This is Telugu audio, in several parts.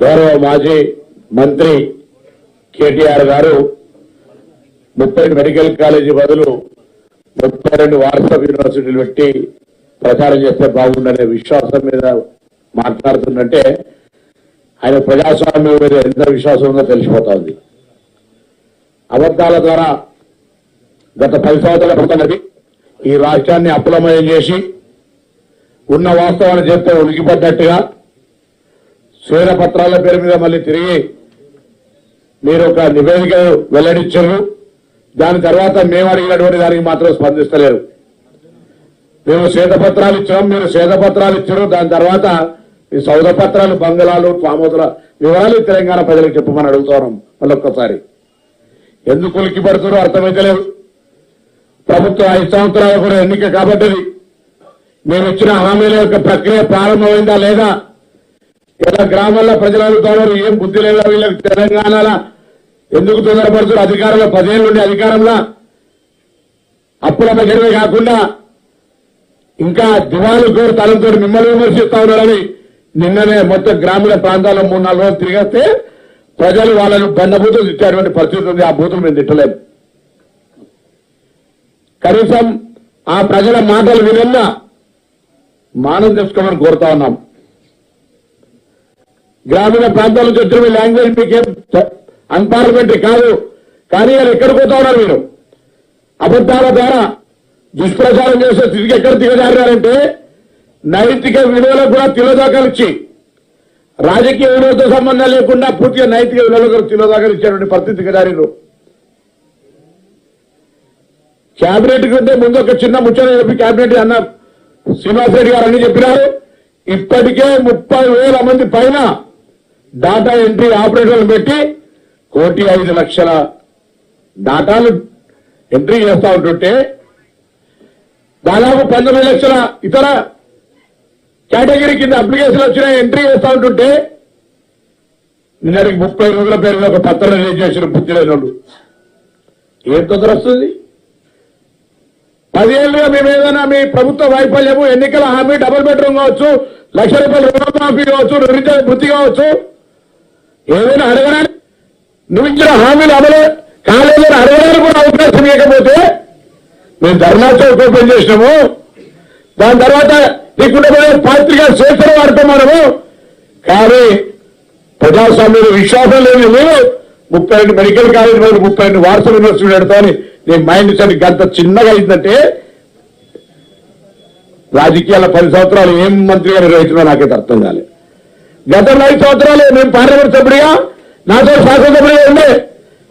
గౌరవ మాజీ మంత్రి కేటీఆర్ గారు 30 మెడికల్ కాలేజీ బదులు 32 వాట్సాప్ యూనివర్సిటీలు పెట్టి ప్రచారం చేస్తే బాగుండనే విశ్వాసం మీద మాట్లాడుతుందంటే ఆయన ప్రజాస్వామ్యం మీద ఎంత విశ్వాసం ఉందో తెలిసిపోతుంది. అబద్ధాల ద్వారా గత 10 సంవత్సరాల ప్రభుత్వం ఈ రాష్ట్రాన్ని అప్పులమయం చేసి ఉన్న వాస్తవాన్ని చెప్తే ఉలికిపడ్డట్టుగా శ్వేతపత్రాల పేరు మీద మళ్ళీ తిరిగి మీరు ఒక నివేదిక వెల్లడించారు. దాని తర్వాత మేము అడిగినటువంటి దానికి మాత్రం స్పందిస్తలేరు. మేము శ్వేతపత్రాలు ఇచ్చాం, మీరు శ్వేతపత్రాలు ఇచ్చారు. దాని తర్వాత ఈ సౌదపత్రాలు, బంగళాలు, ఫామోతుల వివరాలు తెలంగాణ ప్రజలకు చెప్పమని అడుగుతున్నాం. మళ్ళొక్కసారి ఎందుకు ఉలికిపడుతారో అర్థమైతలేదు. ప్రభుత్వం 5 సంవత్సరాలు కూడా ఎన్నిక కాబట్టి మేము ఇచ్చిన హామీల యొక్క ప్రక్రియ ప్రారంభమైందా లేదా? ఇలా గ్రామాల్లో ప్రజలు అడుగుతున్నారు, ఏం బుద్ధి లేదా వీళ్ళకి? తెలంగాణలో ఎందుకు తొందరపడుతున్నారు? అధికారంలో 10 ఏళ్ళు ఉండే అధికారంలో అప్పుల దగ్గరే కాకుండా ఇంకా దివాళీ కోరు తలంతో మిమ్మల్ని విమర్శిస్తా ఉన్నారని నిన్ననే మొత్తం గ్రామీణ ప్రాంతాల్లో 3-4 రోజులు తిరిగేస్తే ప్రజలు వాళ్ళను బండబూతులు తిట్టేటువంటి పరిస్థితి ఉంది. ఆ బూతులు మేము తిట్టలేము. కనీసం ఆ ప్రజల మాటలు వినన్నా మానం తెచ్చుకోమని కోరుతా ఉన్నాం. గ్రామీణ ప్రాంతాల నుంచి వచ్చిన మీ లాంగ్వేజ్ మీకేం అన్పార్లమెంటరీ కాదు, కానీ వాళ్ళు ఎక్కడ పోతా ఉన్నారు? మీరు అబద్ధాల ద్వారా దుష్ప్రచారం చేసే స్థితికి ఎక్కడ దిగజారారంటే నైతిక విలువలకు కూడా తిలోదాకాలు ఇచ్చి రాజకీయ విలువలతో సంబంధం లేకుండా పూర్తిగా నైతిక విలువలకు తిలోదాకాలు ఇచ్చేటువంటి పరిస్థితి దిగజారు. క్యాబినెట్ కంటే ముందు ఒక చిన్న ముచ్చట చెప్పి క్యాబినెట్ అన్న శ్రీనివాసరెడ్డి గారు అన్ని చెప్పినారు. ఇప్పటికే 30,000 మంది పైన డాటా ఎంట్రీ ఆపరేటర్లు పెట్టి 1,05,00,000 డాటాలు ఎంట్రీ చేస్తా ఉంటుంటే దాదాపు 19 లక్షల ఇతర కేటగిరీ కింద అప్లికేషన్లు వచ్చినా ఎంట్రీ చేస్తా ఉంటుంటే నిన్నటికి 30 రోజుల పేరులో ఒక పత్రం రిలీజ్ చేసిన బుద్ధి లేని వాళ్ళు ఏం తొందర వస్తుంది? 10 ఏళ్ళుగా మేము ఏదైనా మీ ప్రభుత్వ వైఫల్యము, ఎన్నికల హామీ, డబుల్ బెడ్రూమ్ కావచ్చు, ₹1,00,000 రుణమాఫీ కావచ్చు, నిరుద్యోగ వృత్తి కావచ్చు, ఏదైనా అడగడానికి నువ్వు ఇచ్చిన హామీలు అమలు కాలేదని అడగడానికి కూడా అవకాశం ఇవ్వకపోతే మేము ధర్నా చౌక్ ఓపెన్ చేసినాము. దాని తర్వాత నీకుండే పాత్రికా స్వేచ్ఛను వాడుతున్నాము. కానీ ప్రజాస్వామ్యంలో విశ్వాసం లేని మీరు 32 మెడికల్ కాలేజ్ 32 వాట్సాప్ యూనివర్సిటీ పెడతామని నీ మైండ్ సెట్ గంత చిన్నగా అయిందంటే రాజకీయాల 10 సంవత్సరాలు ఏం మంత్రిగా నిర్వహించినా నాకైతే అర్థం కాలేదు. గత 5 సంవత్సరాలు మేము పార్లమెంట్ సభ్యుడిగా, నాతో శాసనసభ్యుడిగా ఉండే,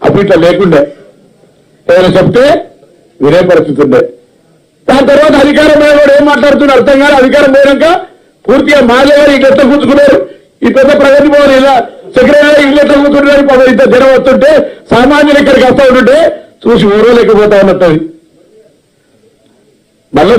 అప్పుడు ఇట్లా లేకుండే. ఏదైనా చెప్తే వినే పరిస్థితి ఉండే. దాని తర్వాత అధికారం మీద కూడా ఏం మాట్లాడుతున్నారు అర్థం కాదు. అధికారం పోయాక పూర్తిగా మారేవారు ఇట్లా కూర్చుకున్నారు. ఈ పెద్ద ప్రగతి భవన్ ఇలా సెక్రటరీ ఇట్లా కూర్చుంటారు. ఇంత జనం వస్తుంటే సామాన్యులు ఇక్కడికి వస్తూ ఉంటుంటే చూసి ఊరలేకపోతా ఉన్నట్టు.